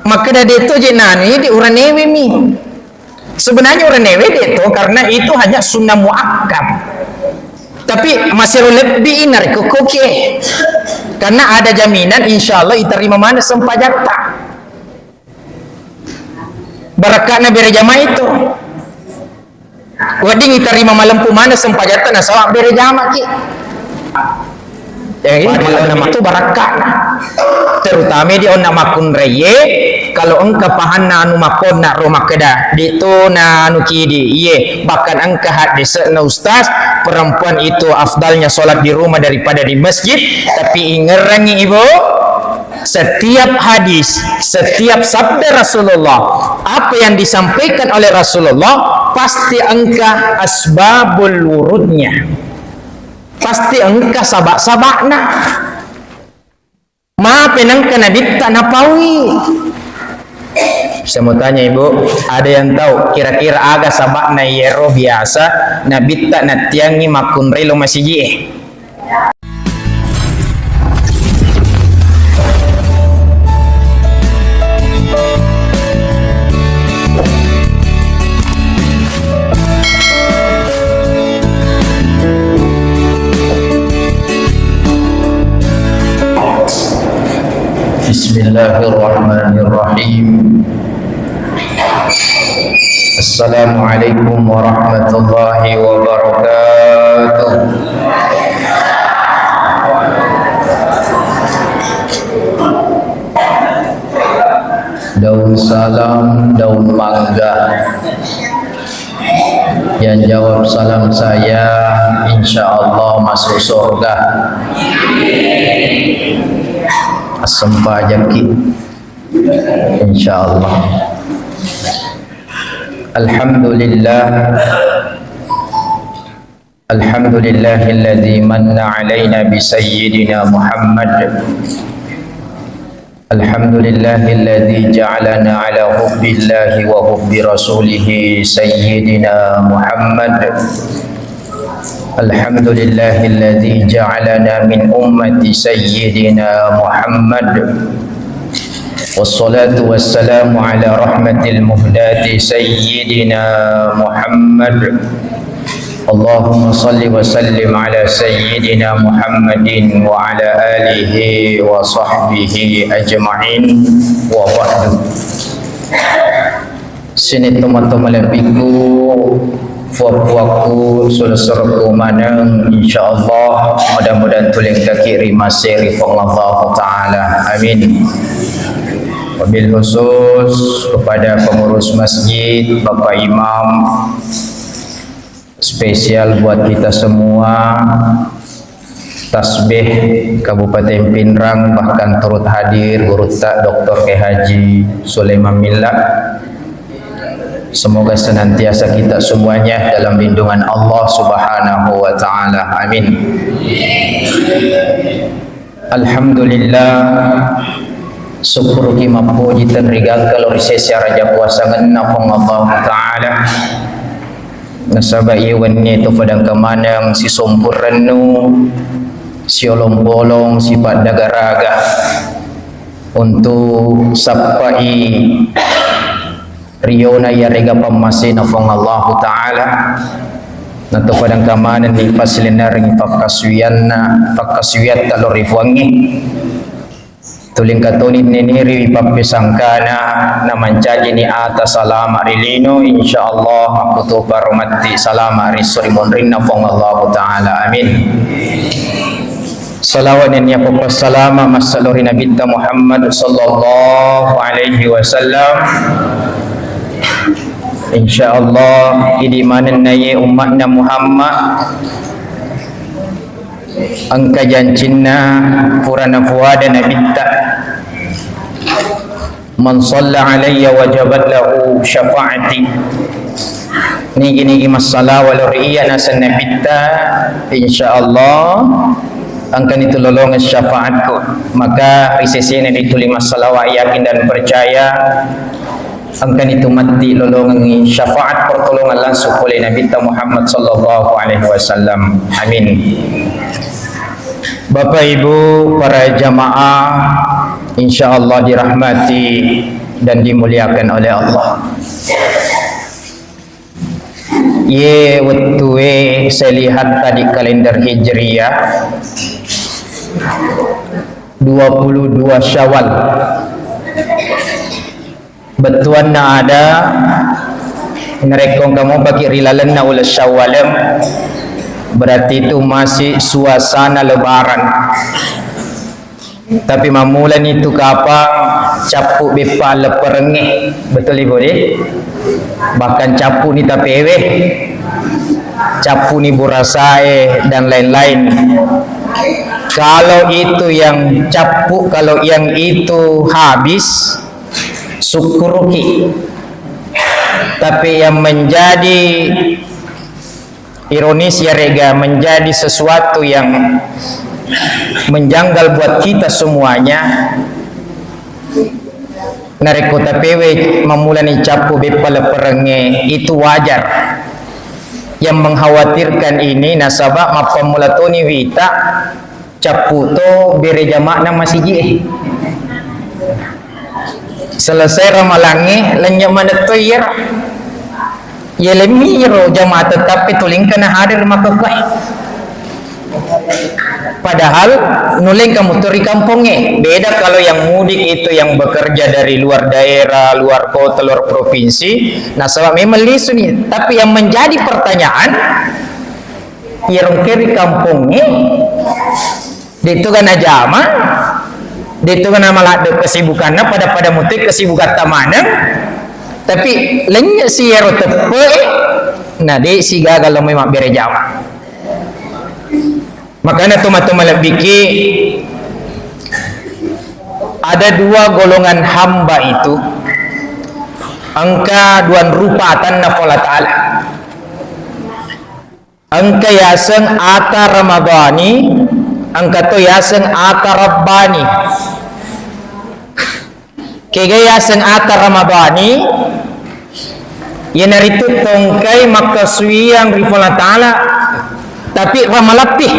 Maka dari itu jenani di orang newe mi. Sebenarnya orang newe itu karena itu hanya sunnah muakkad. Tapi masih lebih inar kokoke. Karena ada jaminan insyaallah diterima mana sempajata. Barakatna bere jamaah itu. Wading diterima malam pumana sempajata na sawak bere jamaah ki. Ya nama itu barakat. Terutama di onna makun reye kalau engka pahan na anu makon na rumah keda ditu na anu kidi iye bahkan engka hadis na ustaz perempuan itu afdalnya solat di rumah daripada di masjid. Tapi ingerangi ibu, setiap hadis, setiap sabda Rasulullah, apa yang disampaikan oleh Rasulullah pasti engka asbabul wurudnya, pasti engka sabak-sabakna. Ma penangka nabi tak napawi. Saya mau tanya ibu, ada yang tahu kira-kira agak sabakna yero biasa nabi tak natiangi makun relo masih je? Bismillahirrahmanirrahim. Assalamualaikum warahmatullahi wabarakatuh. Daun salam, daun mangga. Yang jawab salam saya insyaallah masuk surga. Asamba jaki insyaallah. Alhamdulillahilladzi manna alaina bi sayyidina Muhammad. Alhamdulillahilladzi ja'alana ala hubbillahi wa hubbi rasulih sayyidina Muhammad. Alhamdulillahilladzi ja'alana min ummati sayyidina Muhammad. Wassalatu wassalamu ala rahmatil muhdati sayyidina Muhammad. Allahumma salli wa sallim ala sayyidina Muhammadin wa ala alihi wa sahbihi ajma'in wa ba'du. Sini teman-teman lebiku Fuaku suruh manang insyaallah mudah-mudahan tuling kaki rimasi rifallahu ta'ala amin. Wabil khusus kepada pengurus masjid, Bapak Imam, spesial buat kita semua, Tasbih Kabupaten Pinrang bahkan turut hadir Guru Tak Dr. K. Haji Sulaiman Millah. Semoga senantiasa kita semuanya dalam lindungan Allah Subhanahu wa taala. Amin. Alhamdulillah. Syukur kita puji dan rigang kalau risesi raja puasa ngena Allah taala. Nasaba iwannya itu padang kemanang si sompurenu si olong-bolong sifat dagaraga untuk sapai Riona ya rega pamasin afong Allah taala nanto padang kamanan di pasilinar ng pakasuyat kalau rifuangi tuling katunit niniri papisangkana na mancaji ni ata salama rilino insyaallah aku tu parumati salama risurimun rinna afong Allah taala amin. Salawat dan ya salama masaluri Nabi Muhammad sallallahu alaihi wasallam. InsyaAllah ini mana naya umatnya Muhammad angka jancinna purana fuada nabitta man salla alayya wajabat lahu syafa'ati. Nigi masalah walau iya nasan nabitta insyaallah angka itu lolongan syafaatku. Maka risesi ini ditulis masalah yakin dan percaya angkan itu mati lolongan syafaat pertolongan langsung oleh Nabi Muhammad sallallahu alaihi wasallam. Amin. Bapak Ibu para jamaah insyaallah dirahmati dan dimuliakan oleh Allah. Ye wettue saya lihat tadi kalender Hijriyah 22 Syawal. Betuan na ada nerekong kamu bagi rilalan na ulas Syawalem, berarti itu masih suasana lebaran. Tapi mamulan itu kapang capu bepa leperengeh, betul ibu deh. Bahkan capu ni tapewe, capu ni burasae dan lain-lain. Kalau itu yang capu, kalau yang itu habis, syukuruki. Tapi yang menjadi ironis ya rega, menjadi sesuatu yang menjanggal buat kita semuanya. Nareko tapewe memulani capu bepala perenge itu wajar. Yang mengkhawatirkan ini nasabak mapamulatoni wita capu to bere jamaah masih jih. Selesai ramalangi lenya mana toyer ya lemiro jamaah tetapi tulingkan hadir makakai. Padahal nuling kamu turi kampungnya beda kalau yang mudik itu yang bekerja dari luar daerah, luar kota, luar provinsi. Nah sebab memang lisu nih. Tapi yang menjadi pertanyaan, yang kiri kampungnya, itu kan ajama, itu kan malah ada kesibukannya pada mutik kesibukan tamanan. Tapi lainnya si yero tepe, nah dia si gagal memang berjama. Makanya teman-teman lebiki ada dua golongan hamba itu angka duan rupa tanna Allah Ta'ala angka yaseng ata Ramadhani angka to yaseng ata Rabbani kega yaseng ata Ramadhani yanaritu tongkai makaswiyang rifala Ta'ala tapi ramalapih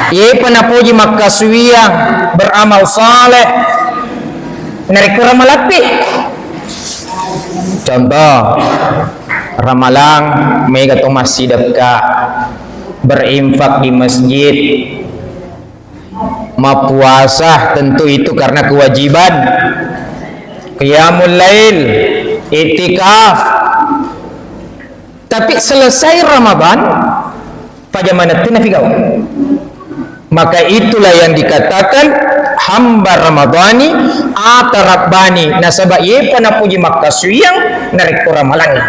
ye panapuji makaswiyang beramal saleh nariko ramalapih. Contoh ramalang may gatong masjid ka berinfak di masjid, mapuasa tentu itu karena kewajiban, qiyamul lail, itikaf. Tapi selesai Ramadan pada mana tu nafigau, maka itulah yang dikatakan hamba Ramadhani ata Rabbani. Nasabah ye panapuji makaswiyang nariko ramalangi.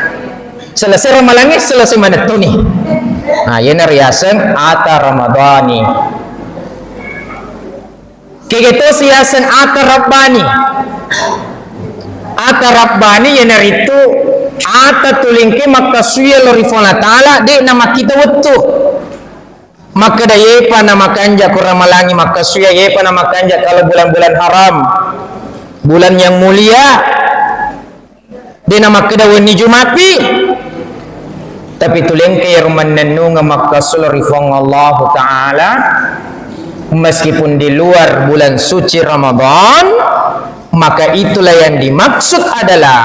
Selesai ramalangi selesai mana tu ni. Nah ye nariasan ata Ramadhani. Kegeto siasan ata Rabbani. Ata Rabbani ye naritu ata tulingke makaswiya lorifona ta'ala de nama kita wetu. Maka da yepa nama kanja kurang malangi makaswiya yepa nama kanja kalau bulan-bulan haram, bulan yang mulia de nama kada wani jumati. Tapi tulingke yarman nanunga makasul rifong Allah Ta'ala meskipun di luar bulan suci Ramadan, maka itulah yang dimaksud adalah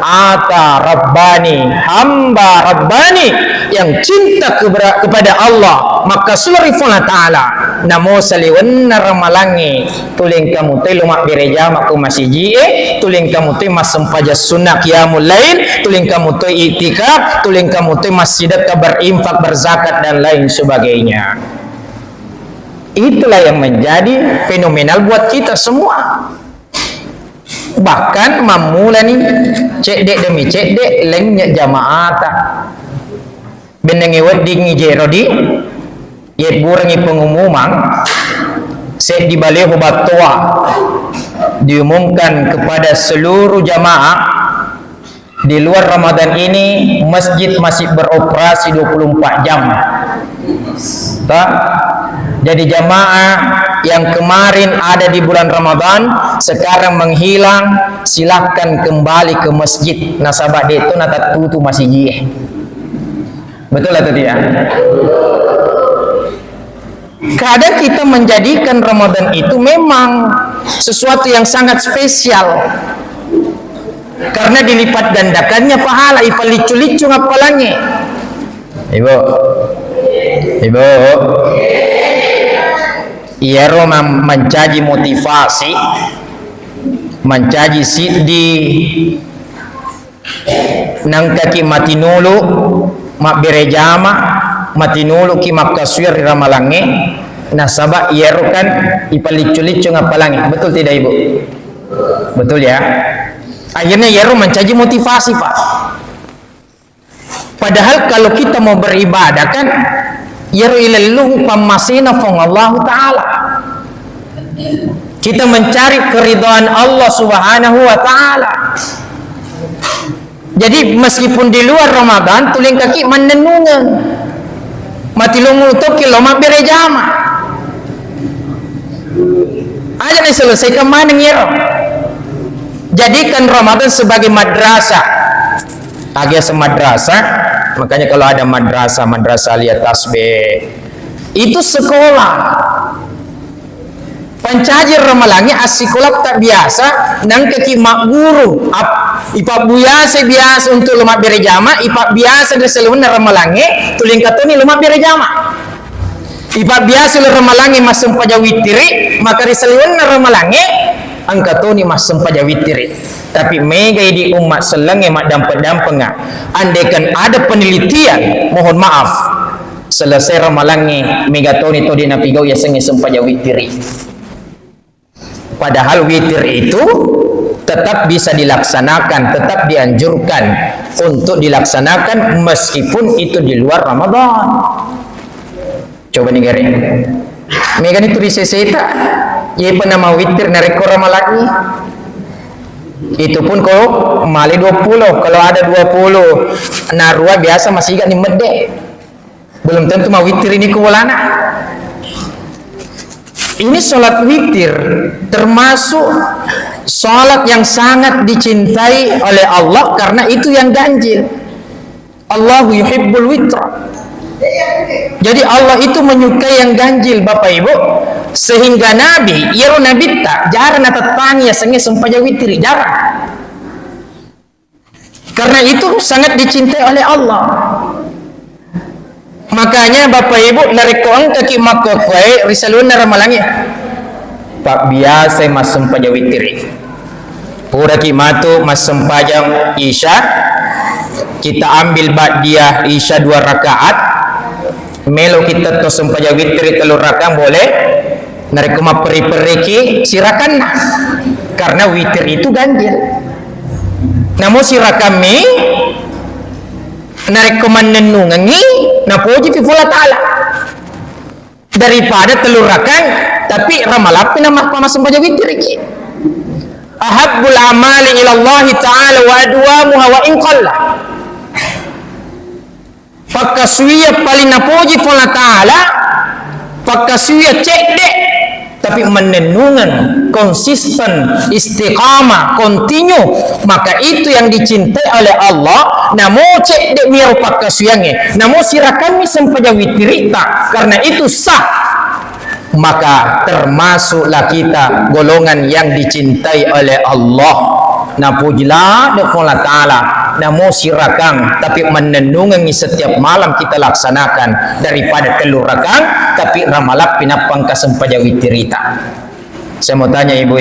ata Rabbani, hamba Rabbani yang cinta kepada Allah. Maka sulrifuna ta'ala namo saliwan ramalangi tuling kamu teh lumak bereja maku masih jie, tuling kamu teh mas sempaja sunnah qiyamul lail, tuling kamu teh itikaf, tuling kamu teh masjidat berinfak, berzakat dan lain sebagainya. Itulah yang menjadi fenomenal buat kita semua. Bahkan mamula ni cek dek demi cek dek lengnya jamaah tak benengi wedding jerodi yet burangi pengumuman set di baleho batua diumumkan kepada seluruh jamaah di luar Ramadan ini masjid masih beroperasi 24 jam. Tak? Jadi jamaah yang kemarin ada di bulan Ramadan sekarang menghilang, silahkan kembali ke masjid. Nasabah itu nata tutu masih jih. Betul atau tidak? Kadang kita menjadikan Ramadan itu memang sesuatu yang sangat spesial, karena dilipat gandakannya pahala. Ipalicu-licu ngapalangi ibu iero mencaji motivasi, mencaji siddi nang kaki matinulu mak berejama matinulu ki makaswir ramalange nasaba iero kan ipalicu-licu ngapalangi. Betul tidak ibu? Betul ya. Akhirnya iero mencaji motivasi pak. Padahal kalau kita mau beribadah kan iero ilallung pamasina fong Allah Ta'ala, kita mencari keridhaan Allah Subhanahu wa Ta'ala. Jadi meskipun di luar Ramadan tuling kaki menenungan matilungu toki loma berejama aja nih selesaikan mana ngiro. Jadikan Ramadan sebagai madrasah, agak semadrasah. Makanya kalau ada madrasah lihat tasbih itu sekolah. Pencaji ramalangi asikolah tak biasa nang kaki mak guru ipak biasa untuk lemak berejama, ipak biasa dari seluruh ramalangi tuling katoni lemak berejama, ipak biasa ramalangi masem paja witiri, maka di seluruh ramalangi angkatoni masem paja witiri. Tapi mega di umat selengi mak dampak-dampaknya, andaikan ada penelitian, mohon maaf, selesai ramalangi megatoni to di napigau ya sengi sempaja witiri. Padahal witir itu tetap bisa dilaksanakan, tetap dianjurkan untuk dilaksanakan meskipun itu di luar Ramadan. Coba nih gari, megan itu di seseta, ia pernah mau witir narik korama lagi. Itu pun kalau mali 20, kalau ada 20 narua biasa masih gak nih mede, belum tentu mau witir ini kuwalana. Ini sholat witir termasuk sholat yang sangat dicintai oleh Allah karena itu yang ganjil. Allahu yuhibbul witra. Jadi Allah itu menyukai yang ganjil Bapak Ibu, sehingga Nabi yaro Nabi tak jarang natatani ya sengi sumpah witir jarang. Karena itu sangat dicintai oleh Allah. Makanya Bapak Ibu narikoang kaki makokoi risalun ramalangi pak biasa mas sempaja witiri pura kimatu mas sempajang isya, kita ambil ba'diyah isya 2 rakaat melo kita to sempaja witiri 3 rakaat boleh nariko maperi-periki sirakan nah. Karena witir itu ganjil. Namun sirakami nariko menenungangi napuji fi fula ta'ala daripada telurakan tapi ramalapi nama pamasempah witir iki. Ahabbul amali ilallahi ta'ala wa adwamuha wa inqalla, pakasuya paling napuji fula ta'ala pakasuya cekde tapi menenungan konsisten istiqamah kontinu, maka itu yang dicintai oleh Allah. Namo cek dek miar pakasuyange namo sirakan mi sempaja witirita karena itu sah, maka termasuklah kita golongan yang dicintai oleh Allah. Napujilah Allah Ta'ala namo sirakan tapi menenungi setiap malam kita laksanakan daripada telurakan tapi ramalap pinapang kasempaja witirita. Saya mau tanya ibu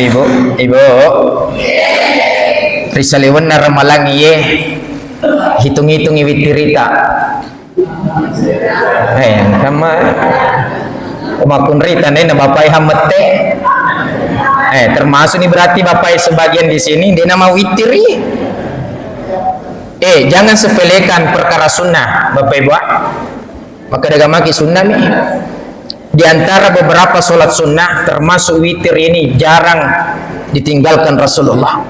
risaliwan na ramalang iye hitung-hitung witirita kama umakun rita na bapai hamete termasuk ini berarti bapai sebagian di sini dia nama witiri. Jangan sepelekan perkara sunnah Bapak Ibu. Maka dagamaki sunnah nih. Di antara beberapa sholat sunnah termasuk witir ini jarang ditinggalkan Rasulullah.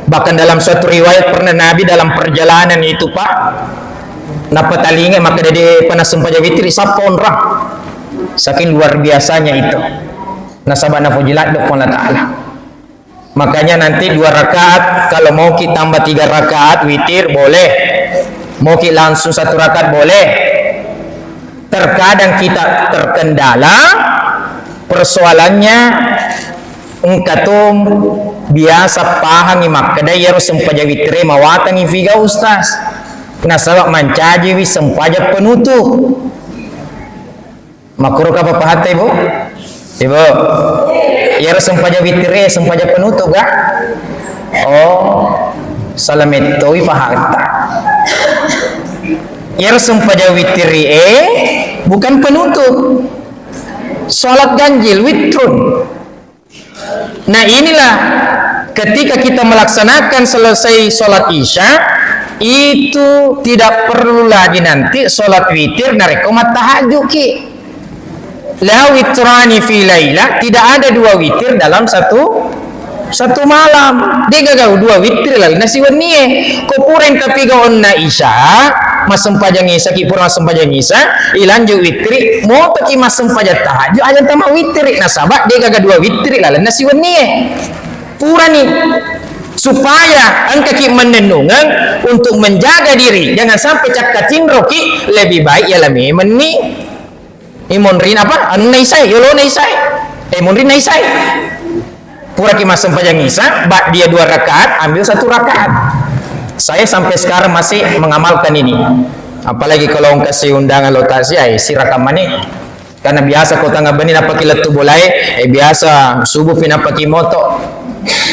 Bahkan dalam suatu riwayat pernah Nabi dalam perjalanan itu Pak napatalinga maka dia pernah sempaja witir sapon rah. Saking luar biasanya itu. Nasabana fujilat Allah Ta'ala. Makanya nanti 2 rakaat, kalau mau kita tambah 3 rakaat witir boleh, mau kita langsung 1 rakaat boleh. Terkadang kita terkendala persoalannya engkatom biasa pahang imak kada yero sempaja witre mawatan ifiga ustaz nasabak mancaji wi sempaja penutup makro ka papahata ibu yero sempaja witre sempaja penutup ga oh salametoi pahata yero sempaja witre bukan penutup salat ganjil witrun. Nah inilah ketika kita melaksanakan selesai sholat isya itu tidak perlu lagi nanti sholat witir narekomat tahajud ki la witrani fi laila, tidak ada dua witir dalam satu malam. Dia gagau dua witir lagi nasi waniye kopuren tapi gaonna isya masempajang isa ki pura masempajang isa ilanjut witri mau taki masempajang tahajud aja tama witri nasabak dia gaga dua witri lah nasi waniye pura nih supaya angka ki menenungan untuk menjaga diri jangan sampai cakka cindro ki lebih baik ya lami meni imonrin apa anu naisai yolo naisai imonrin naisai pura ki masempajang isa bak dia 2 rakaat ambil 1 rakaat. Saya sampai sekarang masih mengamalkan ini. Apalagi kalau orang kasih undangan lotasi, si rakaman ini. Karena biasa kau tangga benih apa kilat tu boleh, biasa subuh pina pakai moto.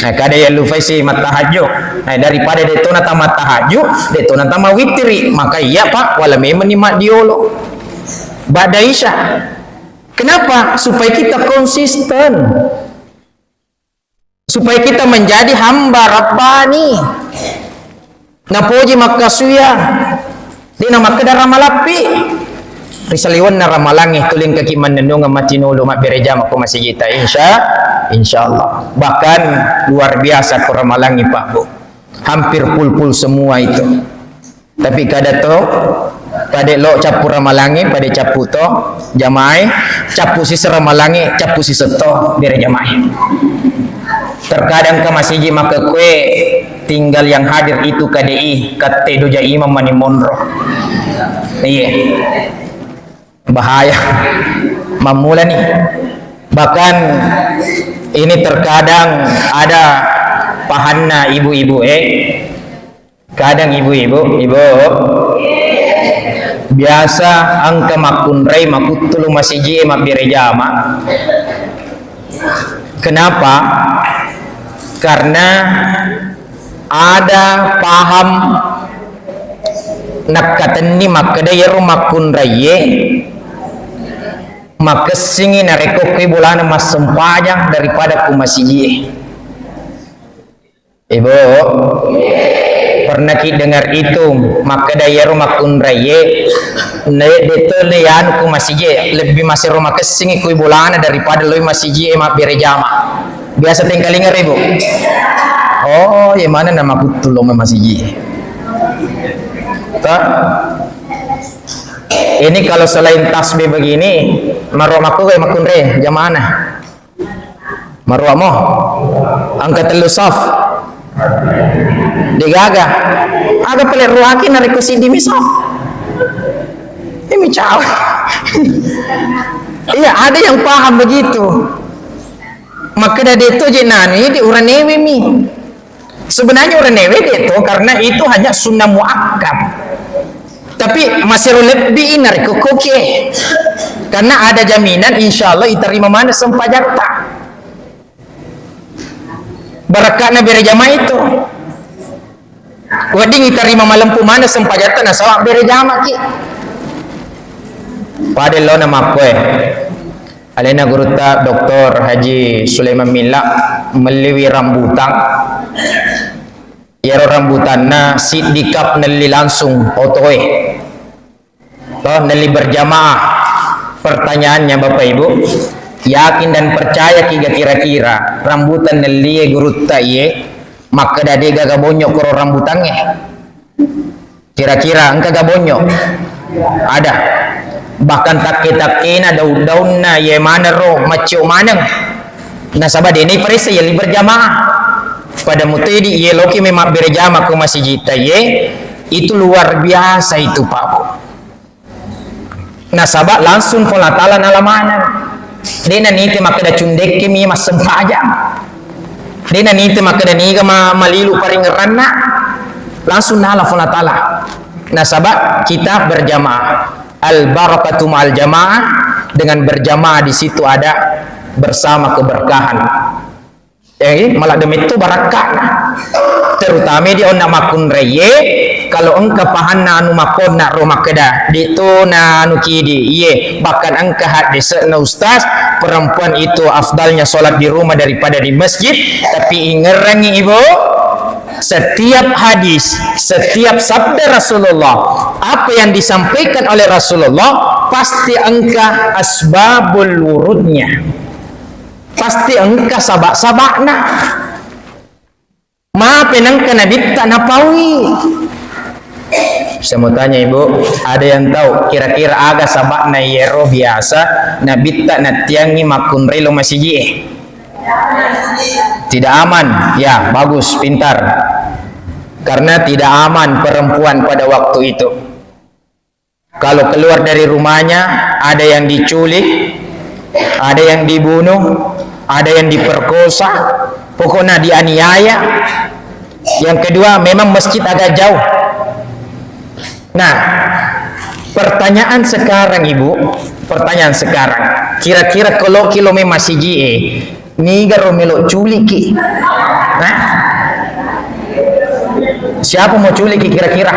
Nah, kada ya lupa si matahaju. Nah, daripada deto nata matahaju, deto nata mawitri, maka iya pak, wala memang mak diolo. Bada isya. Kenapa? Supaya kita konsisten. Supaya kita menjadi hamba Rabbani. Napoji makasuya di nama kedar ramalapi risaliwan na ramalangi tuling kaki menenung matinulu mak bereja mak masih kita insyaallah bahkan luar biasa ko ramalangi pak bu hampir pul semua itu tapi kada to pada lo capu ramalangi pada capu to jamaah capu si ramalangi capu si seto bereja jamaah terkadang ke masjid maka kue tinggal yang hadir itu KDI kate doja Imam Mani Monro iya bahaya mamula nih bahkan ini terkadang ada pahanna ibu-ibu kadang ibu biasa angka makunrai makutulu masjid mak birejama kenapa karena ada paham nakatan ni makada yero makun raye makasingi nareko kay bulana mas sempajang daripada kumasiye. Ibu pernah ki dengar itu makada yero makun raye deto leyan kumasiye lebih masih ro makasingi kay bulana daripada loy masiye mak berejama biasa tingkalingar ibu. Oh, yang mana nama kutulong masih ini kalau selain tasbih begini marwamaku kayak makunre jam mana marwamo angkat telusaf digaga agak pelik ruaki narik ke sini misal ini caw iya ada yang paham begitu maka dari itu jenani di uranewe mi sebenarnya uranewe itu karena itu hanya sunnah muakkad tapi masih lebih inar kokoke karena ada jaminan insyaallah diterima mana sempajakta barakatna berjamaah itu wading diterima malam pumana sempajakta na sawak berjamaah ki padel lo nama kue alena guruta Dr. Haji Sulaiman Mila meliwi rambutan yaro rambutan na sidikap nali langsung otoy toh nali berjamaah pertanyaannya Bapak Ibu yakin dan percaya kira-kira rambutan nali guruta ye maka dade gagabonyo koro rambutannya kira-kira engka gabonyo ada bahkan tak-takina daun-daun na ye mana ro macio manang nasabah dene perisa ye berjamaah pada mutedi ye loki memang berjamaah ke masjid ye itu luar biasa itu Pak Bu nasabah langsung polatalan alamanan dena niti maka da cundek mi mas sempajang Dena ninte maka daniga malilu paring ranna langsung nala fala taala. Nah sabab kita berjamaah, al barakatu ma'al jamaah, dengan berjamaah di situ ada bersama keberkahan. Malah demi itu barakah. Terutama di onna makun reye kalau engka pahanna anu makon na rumah keda di tu na anu kidi ye bahkan engka hadis na ustaz perempuan itu afdalnya solat di rumah daripada di masjid. Tapi ingerangi ibu, setiap hadis, setiap sabda Rasulullah, apa yang disampaikan oleh Rasulullah pasti engka asbabul wurudnya, pasti engka sabak-sabakna. Maaf engka nabita napawi. Saya mau tanya ibu, ada yang tahu kira-kira aga sabakna yero biasa nabita natiangi makun relo masiji? Tidak aman, ya bagus, pintar. Karena tidak aman perempuan pada waktu itu. Kalau keluar dari rumahnya, ada yang diculik, ada yang dibunuh, ada yang diperkosa, pokoknya dianiaya. Yang kedua, memang masjid agak jauh. Nah, pertanyaan sekarang ibu, pertanyaan sekarang, kira-kira kalau kilome masjid niga romelo culiki, nah, siapa mau culiki kira-kira?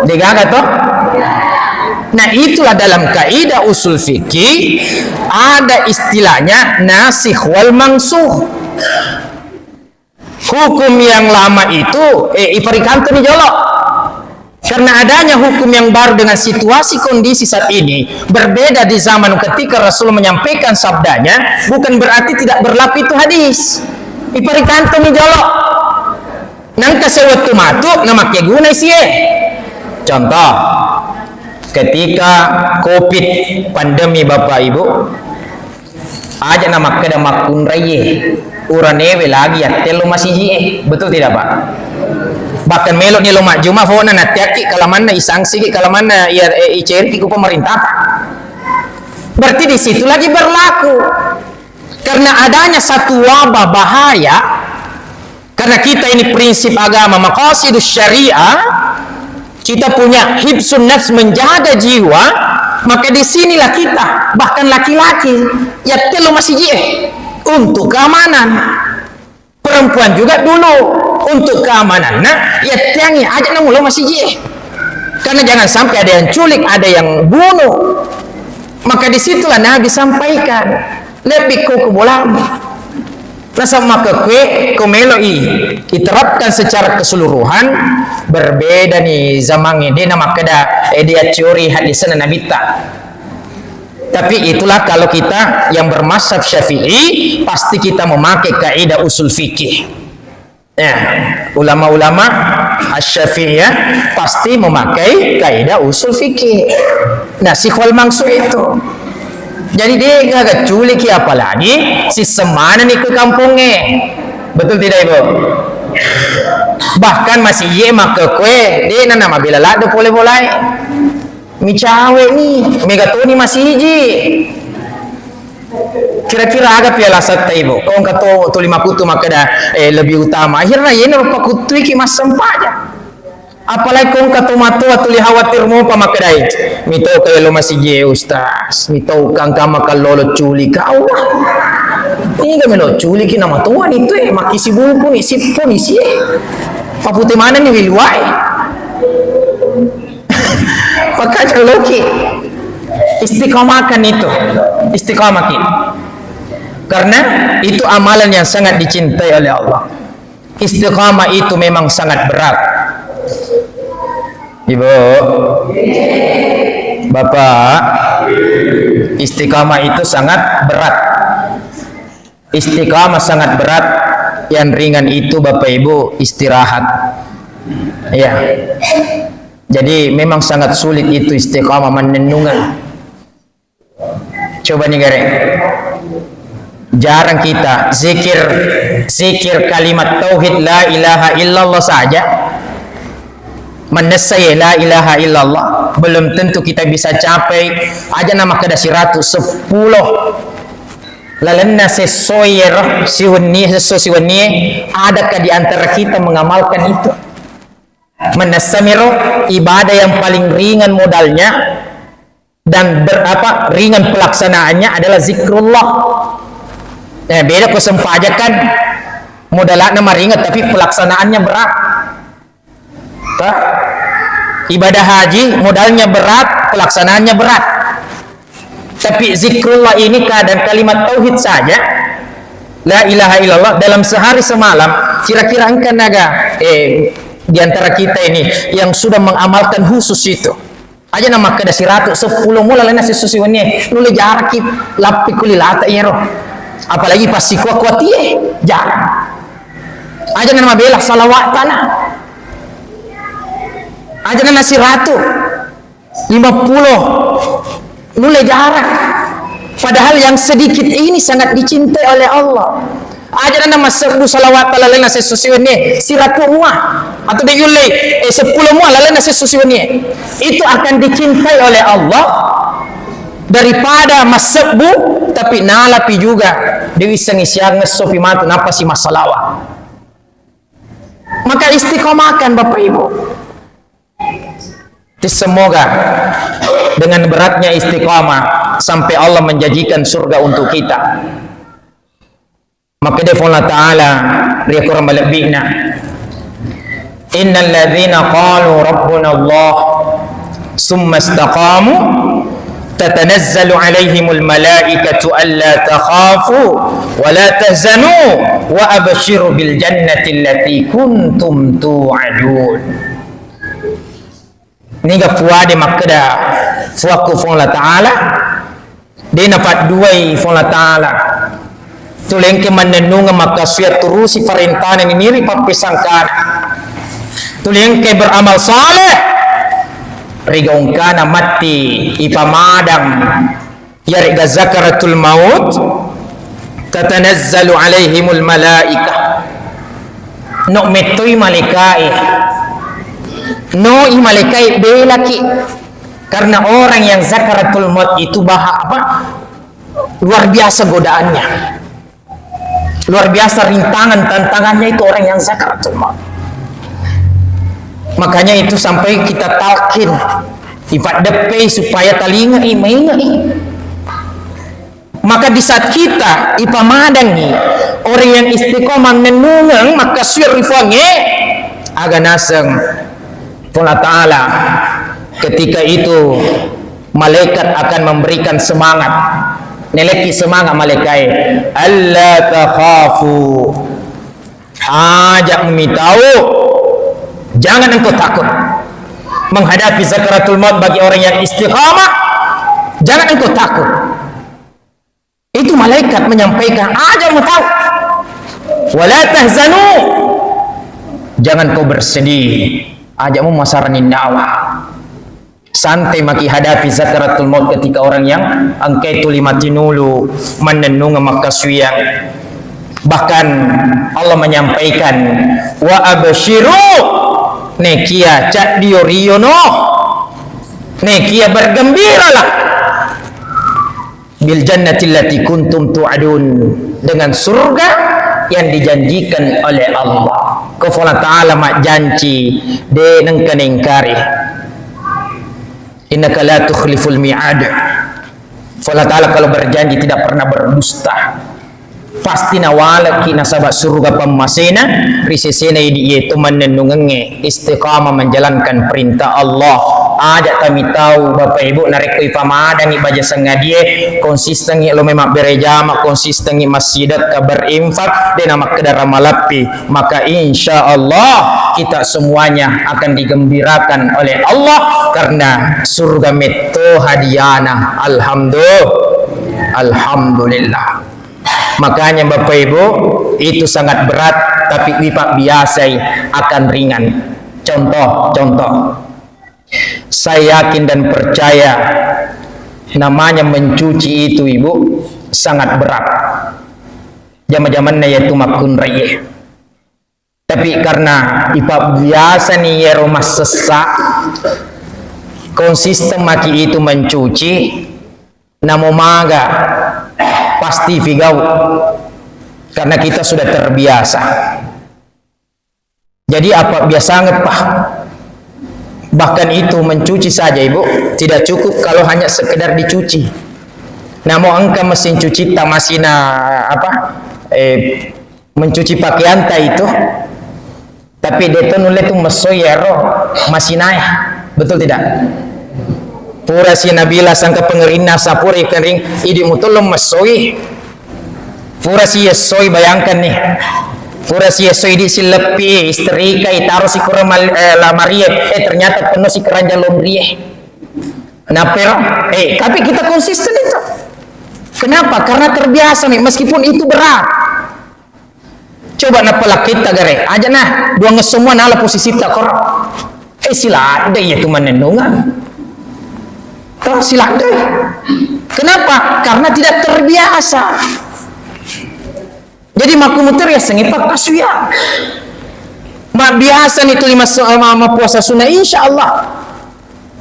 Digaga toh? Nah itulah dalam kaidah usul fikih ada istilahnya nasikh wal mansuh. Hukum yang lama itu iparikanto ni jolok. Karena adanya hukum yang baru dengan situasi kondisi saat ini berbeda di zaman ketika Rasul menyampaikan sabdanya, bukan berarti tidak berlaku itu hadis. Iparikanto ni jolok. Nang kasewatu matuk nama guna sih. Contoh, ketika COVID pandemi Bapak Ibu, aja nama kada makun raye, uranewe lagi ya telo masih betul tidak Pak? Bahkan melok ni lomak juma fona natiaki kalau mana isangsi kalau mana ya iceri ku pemerintah. Berarti di situ lagi berlaku. Karena adanya satu wabah bahaya, karena kita ini prinsip agama maqasidus syariah, kita punya hibsun nafs, menjaga jiwa, maka disinilah kita, bahkan laki-laki ya telo masih untuk keamanan. Perempuan juga dulu untuk keamanan. Nah, ya tiangnya aja namu lo masih karena jangan sampai ada yang culik, ada yang bunuh. Maka disitulah Nabi sampaikan lebih ke bolam. Nasa maka kue komeloi diterapkan secara keseluruhan. Berbeda nih zaman ini nama kada dia curi hadisnya Nabi tak. Tapi itulah kalau kita yang bermazhab Syafi'i pasti kita memakai kaidah usul fikih. Ya, ulama-ulama Asy-Syafi'iyah pasti memakai kaidah usul fikih. Nah, sikhwal mangsu itu. Jadi dia agak culik apalagi si semana nih ke kampungnya. Betul tidak Ibu? Bahkan masih ye maka kue dia nama bila lado boleh-boleh. Mi cawe nih, megatoni masih hiji. Kira-kira agak piala satu Ibu. Kau kata tu 50 maka dah lebih utama. Akhirnya ini rupa kutui ki mas sempatnya. Apalagi kau kata matu atau khawatir mau pa maka dah. Mito kaya lo masih je ustaz. Mito kang kama kalau lo culi kau. Ini kami lo culi ki nama tuan itu maki si buku ni si pun isi. Paputi mana ni wiluai. Maka loki istiqomahkan itu, istiqomah kita. Karena itu amalan yang sangat dicintai oleh Allah. Istiqomah itu memang sangat berat. Ibu, Bapak, istiqomah itu sangat berat. Istiqomah sangat berat. Yang ringan itu Bapak Ibu istirahat. Ya. Jadi memang sangat sulit itu istiqamah menenungan. Coba nih gareng. Jarang kita zikir kalimat tauhid la ilaha illallah saja. Menesai la ilaha illallah belum tentu kita bisa capai aja nama kada 110. Lalenna sesoyer siwani adakah di antara kita mengamalkan itu? Menasamiro ibadah yang paling ringan modalnya dan ringan pelaksanaannya adalah zikrullah. Beda kesempajakan modalnya ringan tapi pelaksanaannya berat. Ibadah haji modalnya berat, pelaksanaannya berat. Tapi zikrullah ini kadang kalimat tauhid saja, la ilaha illallah, dalam sehari semalam kira-kira engkau naga di antara kita ini yang sudah mengamalkan khusus itu aja nama kada siratu 10 mula lena sesusiwannya nule jarak lapi kulilata iya roh, apalagi pasti kuat iya jarak aja nama bela salawat tanah aja nama siratu 50 nule jarak, padahal yang sedikit ini sangat dicintai oleh Allah. Aja nama 10 salawat lalena sesusiwannya siratu muah atau digulai 10 muah lalena sesusiwannya itu akan dicintai oleh Allah daripada masebu tapi nalapi juga dewi sengisyang sofi matu napa si masalawat. Maka istiqomahkan Bapak Ibu. Semoga dengan beratnya istiqamah sampai Allah menjanjikan surga untuk kita. Maka dia Allah Ta'ala dia kurang melebihna, innal ladzina qalu rabbuna Allah summa istaqamu tatanazzalu alaihimul malaikatu alla takhafu wa la tahzanu wa abshiru bil jannati allati kuntum tu'adun. Ni ga puade makda fuaku fon la Ta'ala dia dapat duai fon la Ta'ala tuleng ke menenung maka suya turusi perintahan ini ri papisangkan tuleng ke beramal saleh rigaungkana mati ipamadang yariga zakaratul maut tatanazzalu alaihimul malaikah no metoi malaikai no i malaikai belaki karena orang yang zakaratul maut itu luar biasa godaannya, luar biasa rintangan tantangannya itu orang yang zakaratul maut. Makanya itu sampai kita talkin ifat depe supaya talinga mainga. Maka di saat kita ipamadangi orang yang istiqomah menungang maka syirifange aga naseng Allah Ta'ala ketika itu malaikat akan memberikan semangat neleki semangat malaikat alla takhafu ajak memitau jangan engkau takut menghadapi zakaratul maut bagi orang yang istiqamah, jangan engkau takut. Itu malaikat menyampaikan ajak memitau wala tahzanu jangan kau bersedih ajakmu masaranin nyawa santai maki hadapi zakaratul maut ketika orang yang angkai tulimati nulu menenung makasuyang. Bahkan Allah menyampaikan wa abshiru nekia cak dioriyono nekia bergembiralah bil jannati allati kuntum tu'adun dengan surga yang dijanjikan oleh Allah. Kufala ta'ala mak janji de nengkan ingkari innaka la tukhliful mi'ad. Allah Ta'ala kalau berjanji tidak pernah berdusta, pasti nawala kina sahabat surga pemasena risesena yaitu menenungenge istiqamah menjalankan perintah Allah. Ajak kami tahu Bapak Ibu narik ipamadang ibaja sengadie konsisten lo memang berejama konsisten masjidat kabar infak dan nama kedara malapi, maka insya Allah kita semuanya akan digembirakan oleh Allah karena surga meto hadiana. Alhamdulillah. Makanya Bapak Ibu itu sangat berat tapi wipak biasa akan ringan. Contoh saya yakin dan percaya namanya mencuci itu Ibu sangat berat. Zaman-zamannya yaitu makun raya. Tapi karena ipak biasa nih ya rumah sesak konsisten maki itu mencuci namo maga pasti figau. Karena kita sudah terbiasa. Jadi apa biasa ngepah. Bahkan itu mencuci saja ibu tidak cukup kalau hanya sekedar dicuci. Namun engkau mesin cuci tak masih mencuci pakaian tak itu. Tapi dia nulis tu mesoyero masih naik. Betul tidak? Pura si Nabila sangka pengerina sapuri kering idi mutulum mesoi. Pura si yesoi bayangkan nih. Pura si yesoi di silepi istri kai taruh si kurang lamarie ternyata penuh si keranjang lomrie. Napero tapi kita konsisten itu. Kenapa? Karena terbiasa nih meskipun itu berat. Coba napalak kita gare aja nah dua ngesemua nala posisi tak kor. Sila ada ya tuh menenungan. Terus sila ada. Kenapa? Karena tidak terbiasa. Jadi maku muter ya sengipak kasuya. Mak biasa nih tuh lima puasa sunnah insya Allah.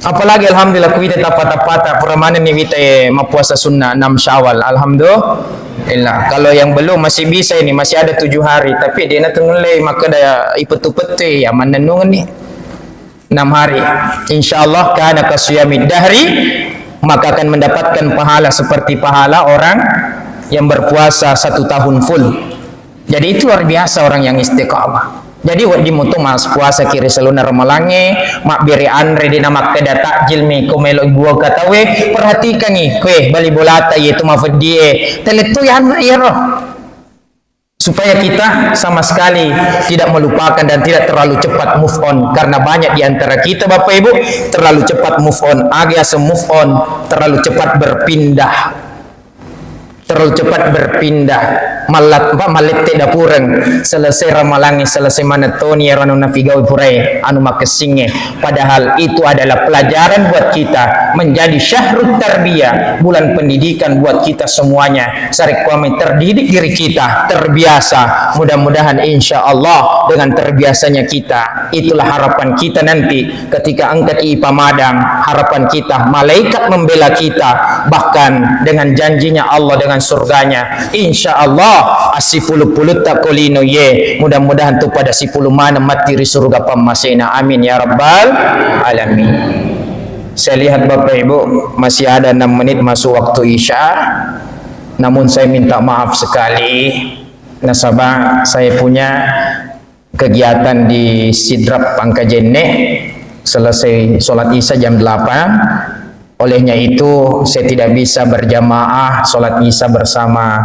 Apalagi alhamdulillah kita tapat-tapat pura mana nih kita puasa sunnah 6 Syawal. Alhamdulillah. Kalau yang belum masih bisa ini masih ada 7 hari tapi dia nak nulai maka daya ipet-upet ya menenungan nih 6 hari. Insyaallah kana kasiyamid dahri maka akan mendapatkan pahala seperti pahala orang yang berpuasa 1 tahun full. Jadi itu luar biasa orang yang istiqamah. Jadi wajib mutu mas puasa kiri seluna ramalange mak beri andre di nama keda takjil mi komelo ibu katawe perhatikan nih kue bali bolata yaitu mafedie teletu yan roh supaya kita sama sekali tidak melupakan dan tidak terlalu cepat move on karena banyak di antara kita Bapak Ibu terlalu cepat move on agak move on terlalu cepat berpindah malat tidak pureng selesai ramalangi selesai manetoni anu nafigau purai anu makesinge padahal itu adalah pelajaran buat kita menjadi syahrut tarbiyah bulan pendidikan buat kita semuanya sarik kami terdidik diri kita terbiasa mudah-mudahan insya Allah dengan terbiasanya kita itulah harapan kita nanti ketika angkat ipamadang harapan kita malaikat membela kita bahkan dengan janjinya Allah dengan surganya insya Allah asipuluh-puluh tak kolino ye mudah-mudahan tu pada 10 mana mati di surga pamasena amin ya rabbal alamin. Saya lihat Bapak Ibu masih ada 6 menit masuk waktu isya namun saya minta maaf sekali nasabah saya punya kegiatan di Sidrap Pangkajene selesai sholat isya jam 8. Olehnya itu saya tidak bisa berjamaah sholat isya bersama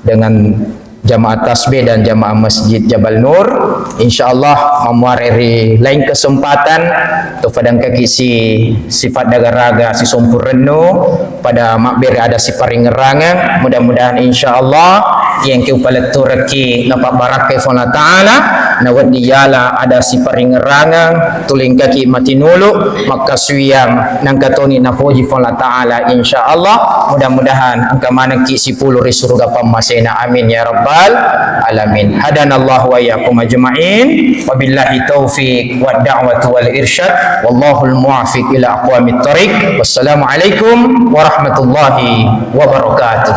dengan jamaah tasbih dan jamaah masjid Jabal Nur. InsyaAllah memuariri lain kesempatan tu padang kaki si sifat daga-raga si sompur renu pada makbir ada si paring ngerangan mudah-mudahan insyaAllah yang ke upala turaki napak barakai Allah Ta'ala nawad diyala ada si paring ngerangan tuling kaki mati nulu maka suyam nangkatoni nafoji Allah Ta'ala insyaAllah mudah-mudahan angka manaki si puluh risurga pamasena amin ya rabbal alamin. Hadanallahu wa iyyakum ajma'in wabillahi taufiq wa da'watu wal irsyad wallahul muwafiq ila aqwamit thariq. Wassalamualaikum warahmatullahi wabarakatuh.